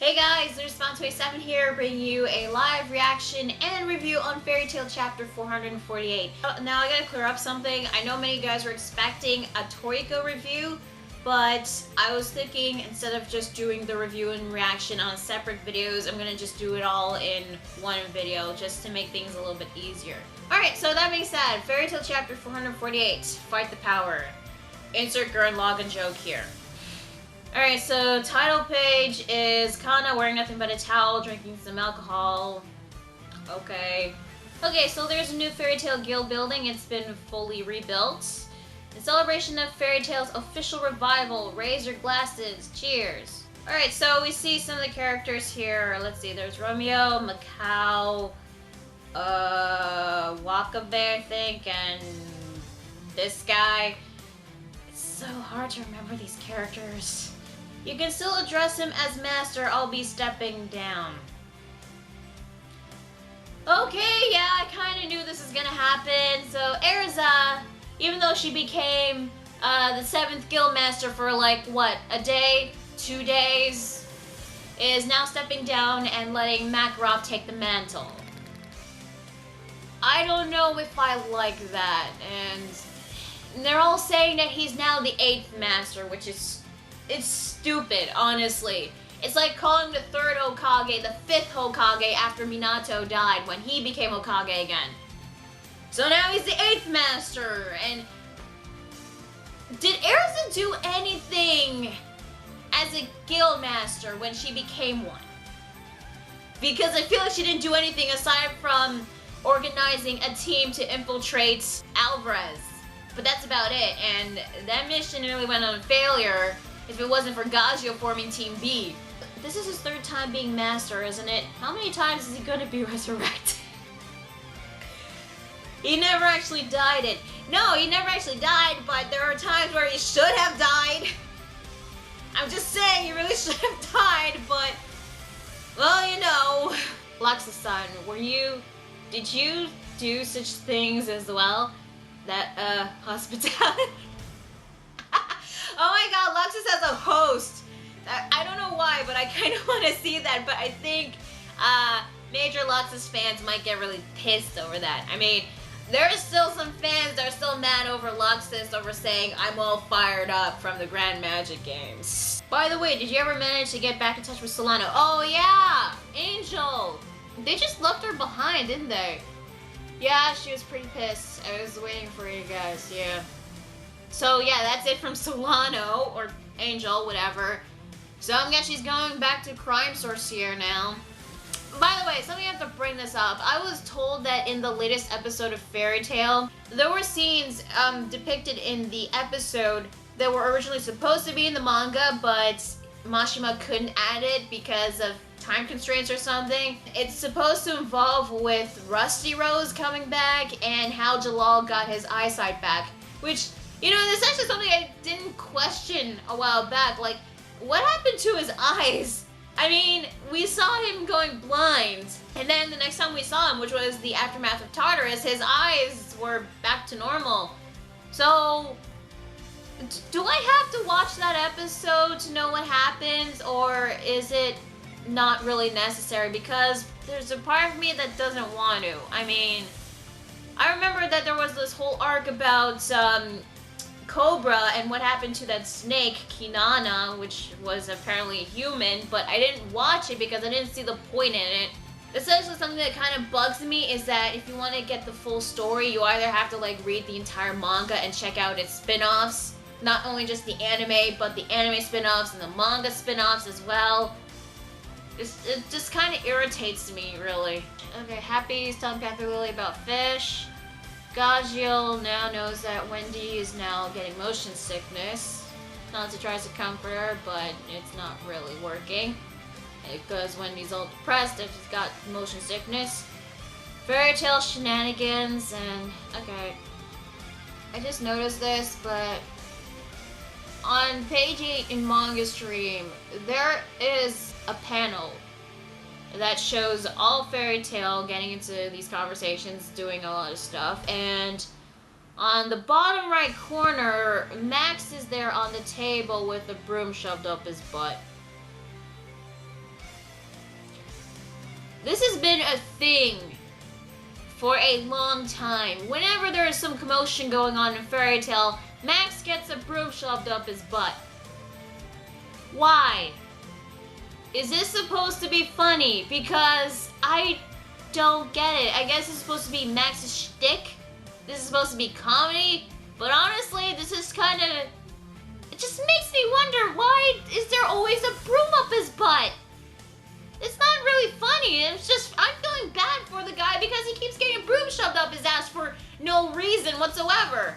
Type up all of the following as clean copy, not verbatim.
Hey guys, Respawn27 here, bringing you a live reaction and review on Fairy Tail chapter 448. Now I gotta clear up something. I know many of you guys were expecting a Toriko review, but I was thinking instead of just doing the review and reaction on separate videos, I'm gonna just do it all in one video just to make things a little bit easier. Alright, so that being said, Fairy Tail chapter 448, Fight the Power. Insert Gurren Lagann joke here. Alright, so title page is Kana wearing nothing but a towel, drinking some alcohol. Okay. Okay, so there's a new Fairy Tail Guild building. It's been fully rebuilt. In celebration of Fairy Tail's official revival, raise your glasses. Cheers. Alright, so we see some of the characters here. Let's see, there's Romeo, Macau, Wakabe, I think, and this guy. It's so hard to remember these characters. You can still address him as Master, I'll be stepping down. Okay, yeah, I kind of knew this was gonna happen. So Erza, even though she became the 7th Guildmaster for like, what, a day, 2 days, is now stepping down and letting Makarov take the mantle. I don't know if I like that, and they're all saying that he's now the 8th Master, which is... it's stupid, honestly. It's like calling the 3rd Hokage the 5th Hokage after Minato died when he became Hokage again. So now he's the 8th Master, and... did Erza do anything as a Guildmaster when she became one? Because I feel like she didn't do anything aside from organizing a team to infiltrate Alvarez. But that's about it, and that mission nearly went on failure if it wasn't for Gagio forming Team B. This is his 3rd time being Master, isn't it? How many times is he gonna be resurrected? He never actually died it. No, he never actually died, but there are times where he should have died. I'm just saying, he really should have died, but... well, you know. Luxus-san, did you do such things as well? That, hospitality? Oh my god, Luxus as a host. I don't know why, but I kind of want to see that, but I think major Luxus fans might get really pissed over that. I mean, there are still some fans that are still mad over Luxus over saying, I'm all fired up from the Grand Magic games. By the way, did you ever manage to get back in touch with Solano? Oh yeah, Angel. They just left her behind, didn't they? Yeah, she was pretty pissed. I was waiting for you guys, yeah. So yeah, that's it from Solano, or Angel, whatever. So I'm guessing she's going back to Crime Source here now. By the way, something I have to bring this up. I was told that in the latest episode of Fairy Tail, there were scenes depicted in the episode that were originally supposed to be in the manga, but Mashima couldn't add it because of time constraints or something. It's supposed to involve with Rusty Rose coming back and how Jalal got his eyesight back, which, you know, this is actually something I didn't question a while back. Like, what happened to his eyes? I mean, we saw him going blind, and then the next time we saw him, which was the aftermath of Tartarus, his eyes were back to normal. So, do I have to watch that episode to know what happens, or is it not really necessary? Because there's a part of me that doesn't want to. I mean, I remember that there was this whole arc about Cobra and what happened to that snake, Kinana, which was apparently human, but I didn't watch it because I didn't see the point in it. Essentially, something that kind of bugs me is that if you want to get the full story, you either have to like read the entire manga and check out its spin-offs, not only just the anime, but the anime spin-offs and the manga spin-offs as well. It just kind of irritates me, really. Okay, Happy's telling Panther Lily about fish. Gagio now knows that Wendy is now getting motion sickness. Nancy tries to comfort her, but it's not really working, because Wendy's all depressed if she's got motion sickness. Fairy Tail shenanigans, and okay. I just noticed this, but on page 8 in Manga Stream, there is a panel that shows all Fairy Tail getting into these conversations, doing a lot of stuff, and on the bottom right corner, Max is there on the table with a broom shoved up his butt. This has been a thing for a long time. Whenever there is some commotion going on in Fairy Tail, Max gets a broom shoved up his butt. Why? Is this supposed to be funny? Because I don't get it. I guess it's supposed to be Max's shtick. This is supposed to be comedy. But honestly, this is kind of... It just makes me wonder, why is there always a broom up his butt? It's not really funny. It's just, I'm feeling bad for the guy because he keeps getting a broom shoved up his ass for no reason whatsoever.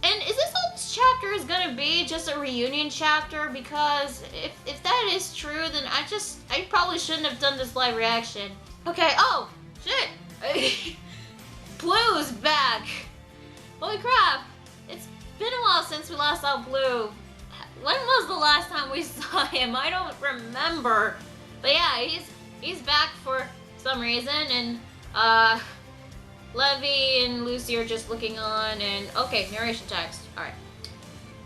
And is this all this chapter is gonna be, just a reunion chapter? Because if that is true, then I probably shouldn't have done this live reaction. Okay, oh, shit. Blue's back. Holy crap. It's been a while since we last saw Blue. When was the last time we saw him? I don't remember. But yeah, he's back for some reason, and Levy and Lucy are just looking on, and okay, narration text. Alright.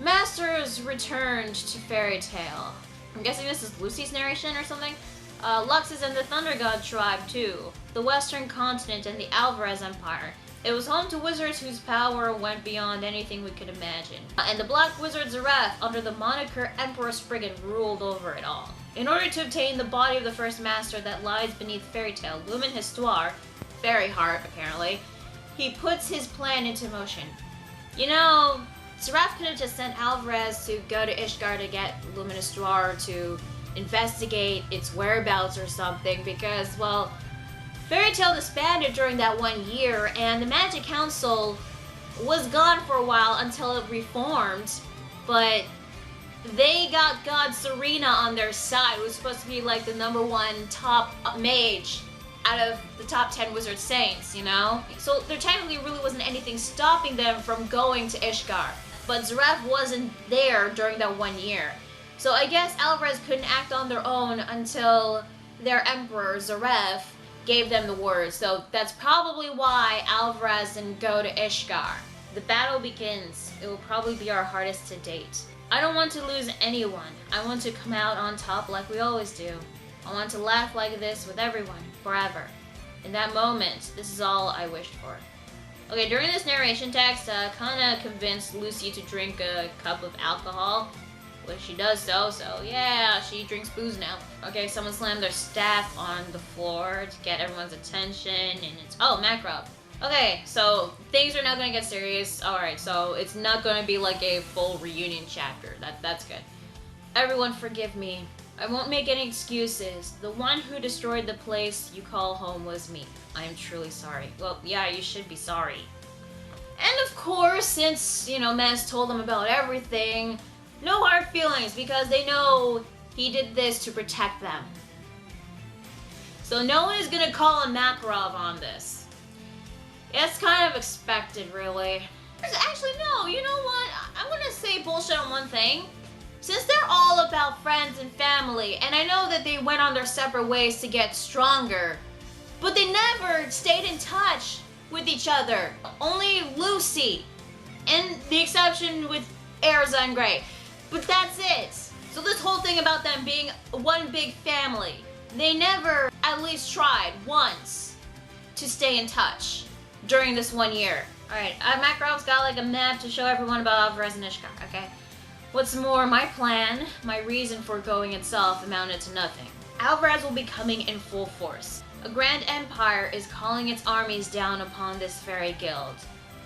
Masters returned to Fairy Tail. I'm guessing this is Lucy's narration or something. Lux is in the Thunder God tribe too. The Western continent and the Alvarez Empire. It was home to wizards whose power went beyond anything we could imagine. And the Black Wizard Zareth, under the moniker Emperor Spriggan, ruled over it all. In order to obtain the body of the first master that lies beneath Fairy Tail, Lumen Histoire, Fairy Heart apparently, he puts his plan into motion. You know, Zareth could have just sent Alvarez to go to Ishgard to get Lumen Histoire to investigate its whereabouts or something, because, well, Fairy Tail disbanded during that 1 year, and the Magic Council was gone for a while until it reformed, but they got God Serena on their side, who was supposed to be like the #1 top mage out of the top 10 wizard saints, you know? So there technically really wasn't anything stopping them from going to Ishgard, but Zareth wasn't there during that 1 year. So I guess Alvarez couldn't act on their own until their emperor, Zareth, gave them the word. So that's probably why Alvarez didn't go to Ishgard. The battle begins. It will probably be our hardest to date. I don't want to lose anyone. I want to come out on top like we always do. I want to laugh like this with everyone, forever. In that moment, this is all I wished for. Okay, during this narration text, Kana convinced Lucy to drink a cup of alcohol. Well, she does so yeah, she drinks booze now. Okay, someone slammed their staff on the floor to get everyone's attention, and it's, oh, Makarov. Okay, so things are now gonna get serious. Alright, so it's not gonna be like a full reunion chapter. That's good. Everyone forgive me. I won't make any excuses. The one who destroyed the place you call home was me. I am truly sorry. Well, yeah, you should be sorry. And of course, since, you know, Maz told them about everything, no hard feelings, because they know he did this to protect them. So no one is gonna call him Makarov on this. It's kind of expected, really. Actually, no, you know what? I want to say bullshit on one thing. Since they're all about friends and family, and I know that they went on their separate ways to get stronger, but they never stayed in touch with each other. Only Lucy, and the exception with Erza and Gray. But that's it. So this whole thing about them being one big family, they never at least tried once to stay in touch during this 1 year. Alright, Makarov's got like a map to show everyone about Alvarez and Ishgard, okay? What's more, my plan, my reason for going itself amounted to nothing. Alvarez will be coming in full force. A grand empire is calling its armies down upon this fairy guild.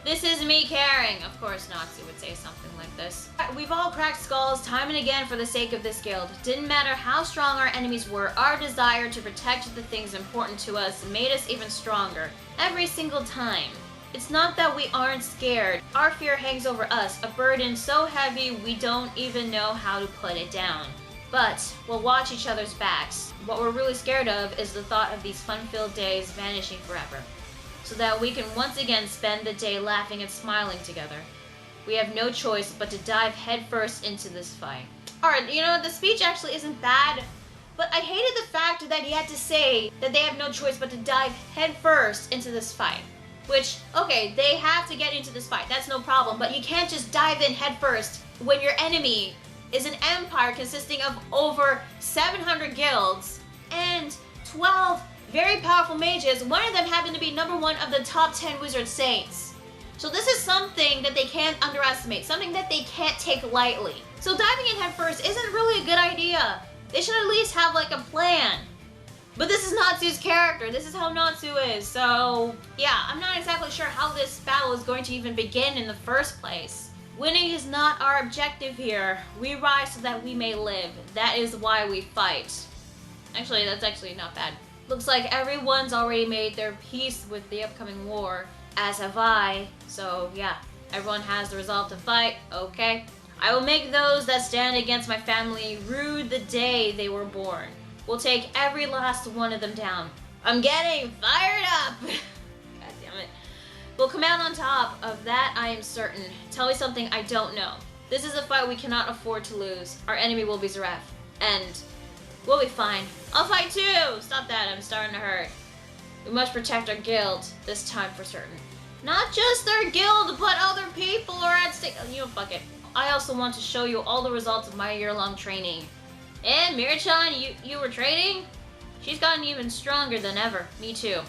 This is me caring. Of course Noxie would say something like this. We've all cracked skulls time and again for the sake of this guild. Didn't matter how strong our enemies were, our desire to protect the things important to us made us even stronger. Every single time. It's not that we aren't scared. Our fear hangs over us, a burden so heavy we don't even know how to put it down. But we'll watch each other's backs. What we're really scared of is the thought of these fun-filled days vanishing forever, so that we can once again spend the day laughing and smiling together. We have no choice but to dive headfirst into this fight. Alright, you know, the speech actually isn't bad, but I hated the fact that he had to say that they have no choice but to dive headfirst into this fight. Which, okay, they have to get into this fight, that's no problem, but you can't just dive in headfirst when your enemy is an empire consisting of over 700 guilds and 12 very powerful mages. One of them happened to be #1 of the top 10 wizard saints. So this is something that they can't underestimate, something that they can't take lightly. So diving in head first isn't really a good idea. They should at least have like a plan. But this is Natsu's character. This is how Natsu is. So yeah, I'm not exactly sure how this battle is going to even begin in the first place. Winning is not our objective here. We rise so that we may live. That is why we fight. Actually, that's actually not bad. Looks like everyone's already made their peace with the upcoming war, as have I. So yeah, everyone has the resolve to fight, okay? I will make those that stand against my family rue the day they were born. We'll take every last one of them down. I'm getting fired up! God damn it. We'll come out on top, of that I am certain. Tell me something I don't know. This is a fight we cannot afford to lose. Our enemy will be Zaref. And we'll be fine. I'll fight too! Stop that, I'm starting to hurt. We must protect our guild, this time for certain. Not just our guild, but other people are at stake. Oh, you know, fuck it. I also want to show you all the results of my year-long training. And Mira-chan, you were training? She's gotten even stronger than ever. Me too.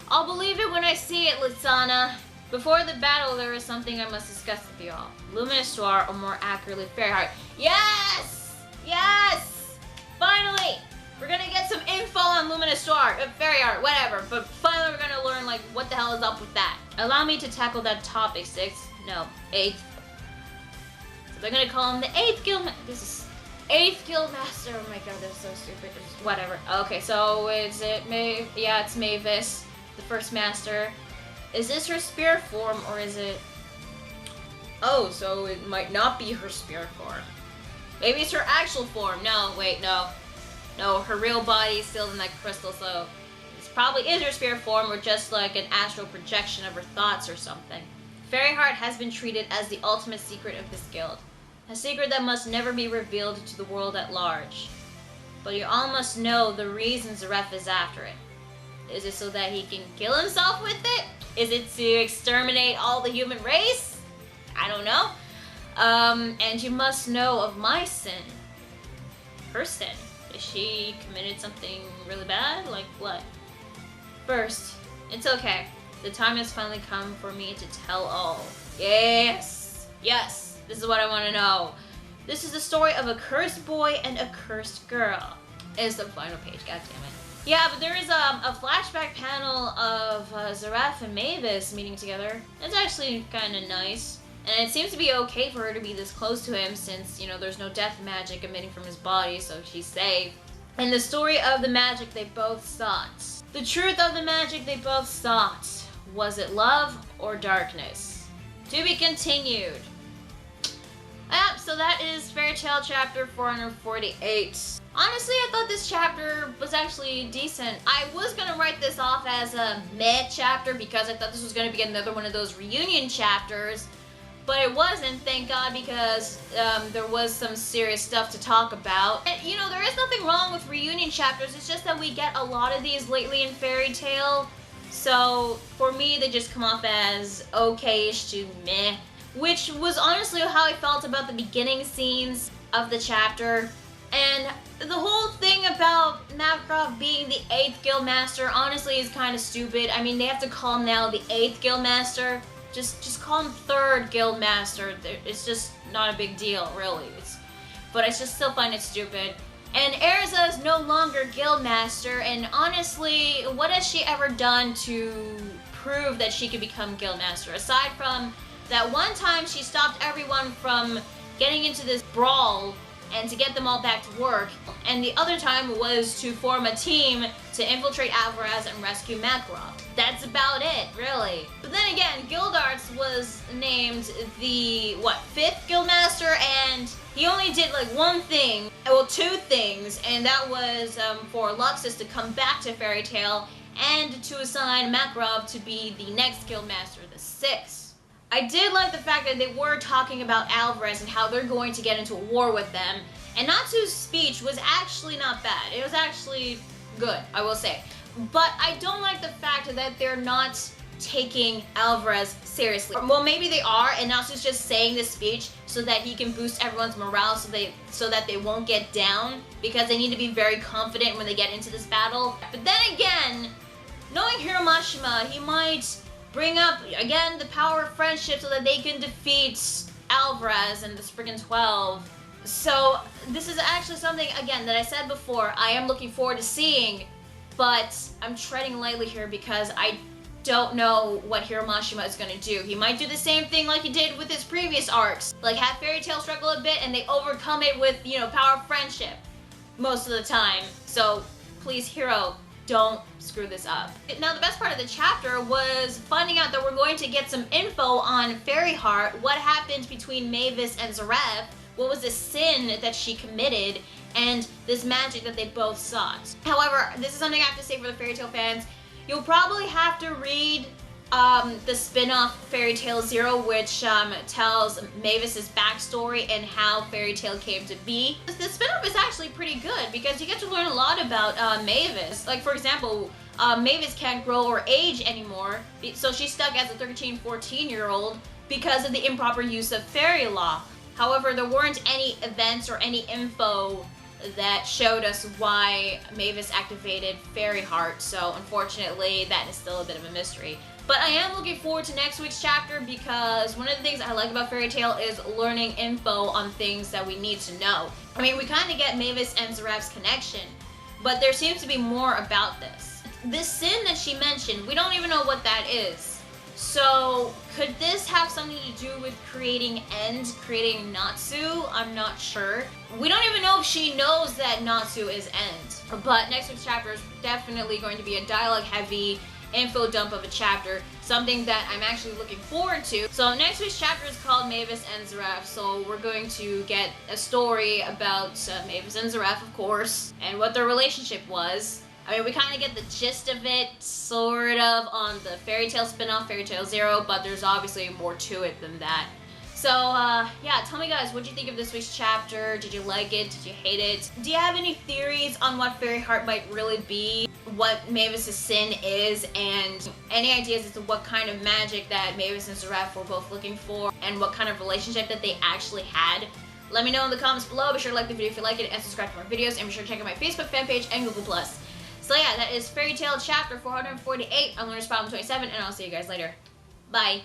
I'll believe it when I see it, Litsana. Before the battle, there is something I must discuss with you all. Lumen, Histoire, or more accurately, Fairy Heart. Yes! Yes! Finally! We're gonna get some info on Lumen, Histoire, Fairy Heart, whatever. But finally we're gonna learn, like, what the hell is up with that. Allow me to tackle that topic, 6th. No, 8th. So they're gonna call him the 8th Guildmaster. This is 8th Guildmaster. Oh my god, that's so stupid. Whatever. Okay, so is it yeah, it's Mavis, the first master. Is this her spirit form or is it... Oh, so it might not be her spirit form. Maybe it's her actual form. No, wait, no. No, her real body is still in that crystal, so this probably is her spirit form or just like an astral projection of her thoughts or something. Fairy Heart has been treated as the ultimate secret of this guild. A secret that must never be revealed to the world at large. But you all must know the reason Zaref is after it. Is it so that he can kill himself with it? Is it to exterminate all the human race? I don't know. And you must know of my sin. Her sin. Is she committed something really bad? Like what? First, it's okay. The time has finally come for me to tell all. Yes! Yes! This is what I want to know. This is the story of a cursed boy and a cursed girl. It's the final page, god damn it. Yeah, but there is a flashback panel of Zaref and Mavis meeting together. It's actually kind of nice. And it seems to be okay for her to be this close to him since, you know, there's no death magic emitting from his body, so she's safe. And the story of the magic they both sought. The truth of the magic they both sought. Was it love or darkness? To be continued. Yep, so that is Fairy Tail chapter 448. Honestly, I thought this chapter was actually decent. I was gonna write this off as a meh chapter because I thought this was gonna be another one of those reunion chapters. But it wasn't, thank God, because there was some serious stuff to talk about. And, you know, there is nothing wrong with reunion chapters. It's just that we get a lot of these lately in Fairy Tail. So, for me, they just come off as okay-ish to meh. Which was honestly how I felt about the beginning scenes of the chapter. And the whole thing about Makarov being the 8th Guildmaster honestly is kind of stupid. I mean, they have to call him now the 8th Guildmaster. Just call him 3rd Guildmaster. It's just not a big deal, really. But I just still find it stupid. And Erza is no longer Guildmaster, and honestly, what has she ever done to prove that she could become Guildmaster? Aside from that one time she stopped everyone from getting into this brawl and to get them all back to work, and the other time was to form a team to infiltrate Alvarez and rescue Makarov. That's about it, really. But then again, Guildarts was named the, 5th Guildmaster, and he only did like one thing, well 2 things, and that was for Luxus to come back to Fairy Tail and to assign Makarov to be the next Guildmaster, the 6th. I did like the fact that they were talking about Alvarez and how they're going to get into a war with them, and Natsu's speech was actually not bad. It was actually good, I will say. But I don't like the fact that they're not taking Alvarez seriously. Well, maybe they are, and Natsu's just saying this speech so that he can boost everyone's morale so that they won't get down, because they need to be very confident when they get into this battle. But then again, knowing Hiromashima, he might bring up, again, the power of friendship so that they can defeat Alvarez and the Spriggan 12. So this is actually something, again, that I said before, I am looking forward to seeing, but I'm treading lightly here because I don't know what Hiromashima is going to do. He might do the same thing like he did with his previous arcs. Like, have Fairy Tail struggle a bit and they overcome it with, you know, power of friendship most of the time. So please, Hiro, don't screw this up. Now, the best part of the chapter was finding out that we're going to get some info on Fairy Heart, what happened between Mavis and Zaref, what was the sin that she committed, and this magic that they both sought. However, this is something I have to say for the Fairy Tail fans. You'll probably have to read the spin-off Fairy Tail Zero, which tells Mavis's backstory and how Fairy Tail came to be. The spin-off is actually pretty good because you get to learn a lot about Mavis. Like, for example, Mavis can't grow or age anymore, so she's stuck as a 13, 14-year-old because of the improper use of fairy law. However, there weren't any events or any info that showed us why Mavis activated Fairy Heart, so unfortunately that is still a bit of a mystery. But I am looking forward to next week's chapter because one of the things I like about Fairy Tail is learning info on things that we need to know. I mean, we kind of get Mavis and Zaref's connection, but there seems to be more about this. This sin that she mentioned, we don't even know what that is. So, could this have something to do with creating Natsu? I'm not sure. We don't even know if she knows that Natsu is End. But next week's chapter is definitely going to be a dialogue-heavy info dump of a chapter, something that I'm actually looking forward to. So next week's chapter is called Mavis and Zaref, so we're going to get a story about Mavis and Zaref, of course, and what their relationship was. I mean, we kind of get the gist of it, sort of, on the Fairy Tail spin-off, Fairy Tail Zero, but there's obviously more to it than that. So, yeah, tell me guys, what do you think of this week's chapter? Did you like it? Did you hate it? Do you have any theories on what Fairy Heart might really be? What Mavis' sin is? And any ideas as to what kind of magic that Mavis and Zaref were both looking for? And what kind of relationship that they actually had? Let me know in the comments below. Be sure to like the video if you like it and subscribe for more videos. And be sure to check out my Facebook fan page and Google+. So yeah, that is Fairy Tail chapter 448. I'm Lumen 27, and I'll see you guys later. Bye.